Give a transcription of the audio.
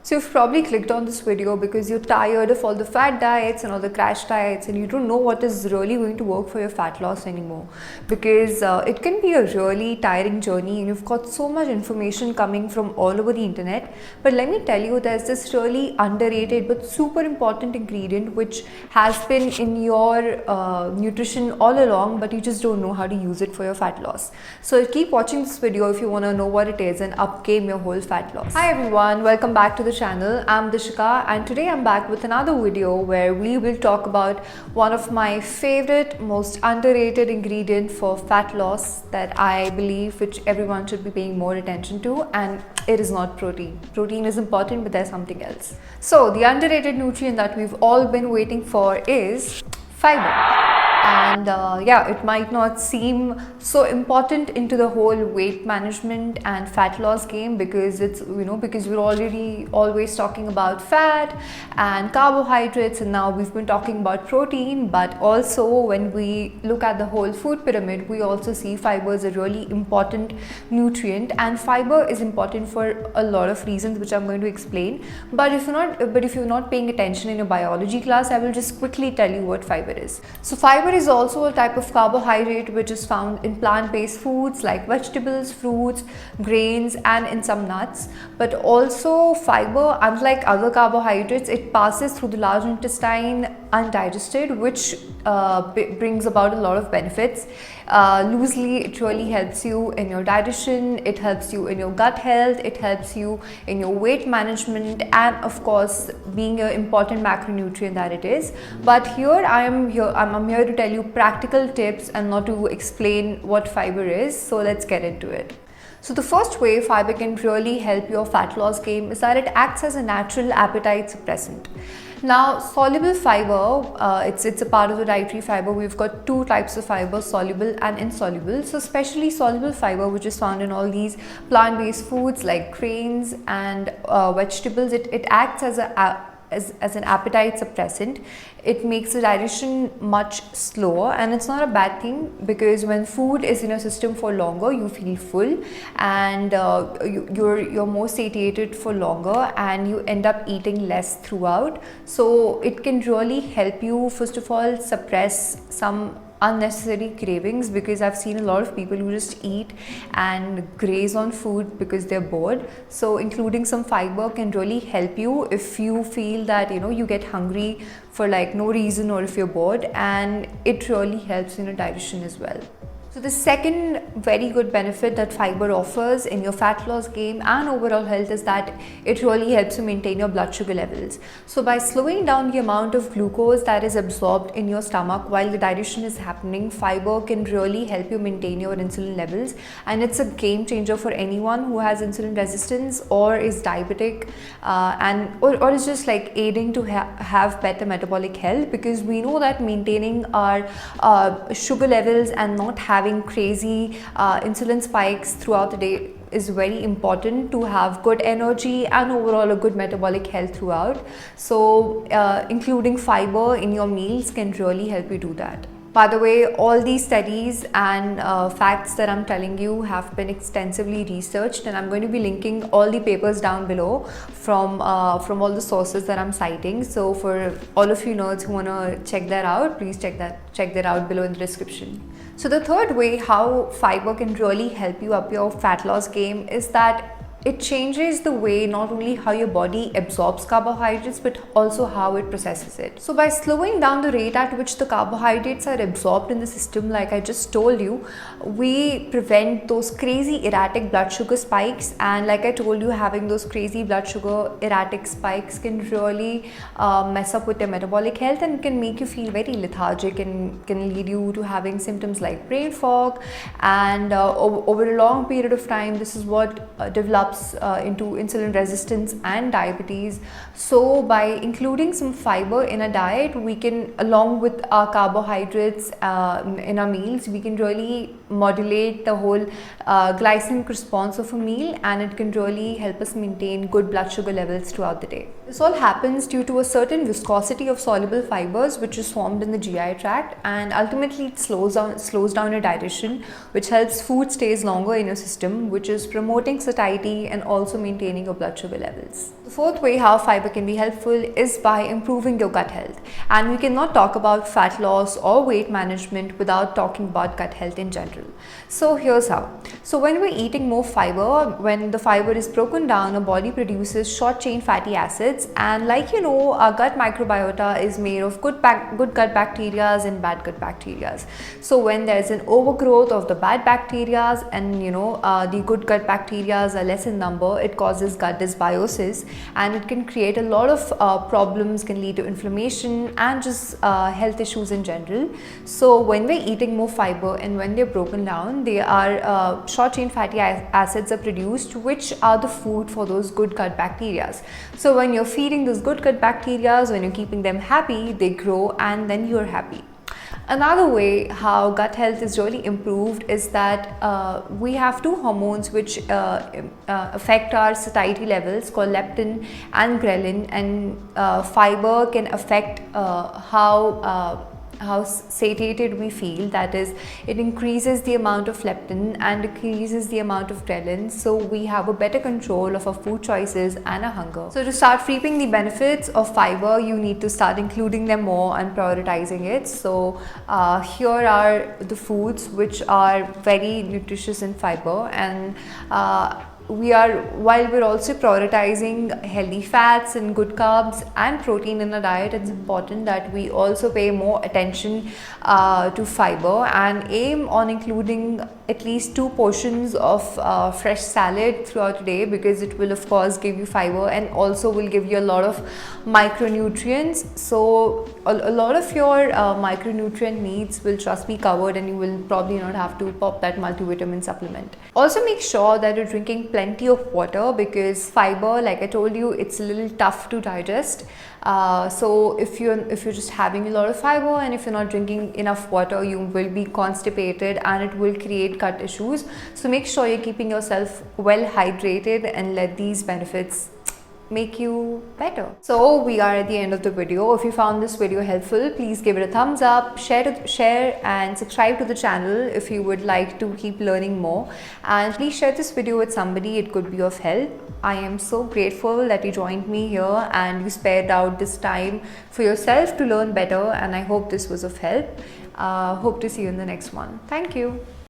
So you've probably clicked on this video because you're tired of all the fat diets and all the crash diets, and you don't know what is really going to work for your fat loss anymore, because it can be a really tiring journey and you've got so much information coming from all over the internet. But let me tell you, there's this really underrated but super important ingredient which has been in your nutrition all along, but you just don't know how to use it for your fat loss. So keep watching this video if you want to know what it is and upgame your whole fat loss. Hi everyone, welcome back to the channel. I'm Dishika, and today I'm back with another video where we will talk about one of my favorite, most underrated ingredient for fat loss that I believe which everyone should be paying more attention to, and it is not protein. Protein is important, but there's something else. So the underrated nutrient that we've all been waiting for is fiber. And yeah, it might not seem so important into the whole weight management and fat loss game, because it's, because we're already always talking about fat and carbohydrates, and now we've been talking about protein. But also when we look at the whole food pyramid, we also see fiber is a really important nutrient, and fiber is important for a lot of reasons which I'm going to explain. But if you're not paying attention in your biology class, I will just quickly tell you what fiber is. So fiber is also a type of carbohydrate which is found in plant-based foods like vegetables, fruits, grains, and in some nuts. But also fiber, unlike other carbohydrates, it passes through the large intestine undigested, which brings about a lot of benefits. Loosely, it really helps you in your digestion, it helps you in your gut health, it helps you in your weight management, and of course being an important macronutrient that it is. But I'm here to tell you practical tips and not to explain what fiber is. So let's get into it. So the first way fiber can really help your fat loss game is that it acts as a natural appetite suppressant. Now, soluble fiber, it's a part of the dietary fiber. We've got two types of fiber, soluble and insoluble. So especially soluble fiber, which is found in all these plant-based foods like grains and vegetables, it acts as an appetite suppressant. It makes the digestion much slower, and it's not a bad thing, because when food is in your system for longer, you feel full, and you're more satiated for longer, and you end up eating less throughout. So it can really help you, first of all, suppress some unnecessary cravings, because I've seen a lot of people who just eat and graze on food because they're bored. So including some fiber can really help you if you feel that you get hungry for like no reason, or if you're bored, and it really helps in your digestion as well. So the second very good benefit that fiber offers in your fat loss game and overall health is that it really helps you maintain your blood sugar levels. So by slowing down the amount of glucose that is absorbed in your stomach while the digestion is happening, fiber can really help you maintain your insulin levels, and it's a game changer for anyone who has insulin resistance or is diabetic, or is just like aiding to have better metabolic health, because we know that maintaining our sugar levels and not having crazy insulin spikes throughout the day is very important to have good energy and overall a good metabolic health throughout. So including fiber in your meals can really help you do that. By the way, all these studies and facts that I'm telling you have been extensively researched, and I'm going to be linking all the papers down below from all the sources that I'm citing. So for all of you nerds who want to check that out, please check that out below in the description. So the third way how fiber can really help you up your fat loss game is that it changes the way not only how your body absorbs carbohydrates, but also how it processes it. So by slowing down the rate at which the carbohydrates are absorbed in the system, like I just told you, we prevent those crazy erratic blood sugar spikes. And like I told you, having those crazy blood sugar erratic spikes can really mess up with your metabolic health, and can make you feel very lethargic, and can lead you to having symptoms like brain fog. And over a long period of time, this is what develops into insulin resistance and diabetes. So by including some fiber in a diet, we can, along with our carbohydrates in our meals, we can really modulate the whole glycemic response of a meal, and it can really help us maintain good blood sugar levels throughout the day. This all happens due to a certain viscosity of soluble fibers which is formed in the GI tract, and ultimately it slows down your digestion, which helps food stays longer in your system, which is promoting satiety and also maintaining your blood sugar levels. The fourth way how fiber can be helpful is by improving your gut health, and we cannot talk about fat loss or weight management without talking about gut health in general. So here's how. So when we're eating more fiber, when the fiber is broken down, our body produces short chain fatty acids, and like you know, our gut microbiota is made of good gut bacteria and bad gut bacteria. So when there's an overgrowth of the bad bacteria and the good gut bacteria are less in number, it causes gut dysbiosis, and it can create a lot of problems, can lead to inflammation and just health issues in general. So when we're eating more fiber and when they're broken down, they are short chain fatty acids are produced, which are the food for those good gut bacteria. So when you're feeding those good gut bacteria, when you're keeping them happy, they grow and then you're happy. Another way how gut health is really improved is that we have two hormones which affect our satiety levels, called leptin and ghrelin, and fiber can affect how satiated we feel. That is, it increases the amount of leptin and decreases the amount of ghrelin, so we have a better control of our food choices and our hunger. So to start reaping the benefits of fiber, you need to start including them more and prioritizing it. So here are the foods which are very nutritious in fiber, and while we're also prioritizing healthy fats and good carbs and protein in our diet, it's important that we also pay more attention to fiber and aim on including at least 2 portions of fresh salad throughout the day, because it will of course give you fiber and also will give you a lot of micronutrients. So a lot of your micronutrient needs will just be covered, and you will probably not have to pop that multivitamin supplement. Also make sure that you're drinking plenty of water, because fiber, like I told you, it's a little tough to digest. So if you're just having a lot of fiber and if you're not drinking enough water, you will be constipated and it will create gut issues. So make sure you're keeping yourself well hydrated and let these benefits make you better. So we are at the end of the video. If you found this video helpful, please give it a thumbs up, share and subscribe to the channel if you would like to keep learning more, and please share this video with somebody it could be of help. I am so grateful that you joined me here and you spared out this time for yourself to learn better, and I hope this was of help. Hope to see you in the next one. Thank you.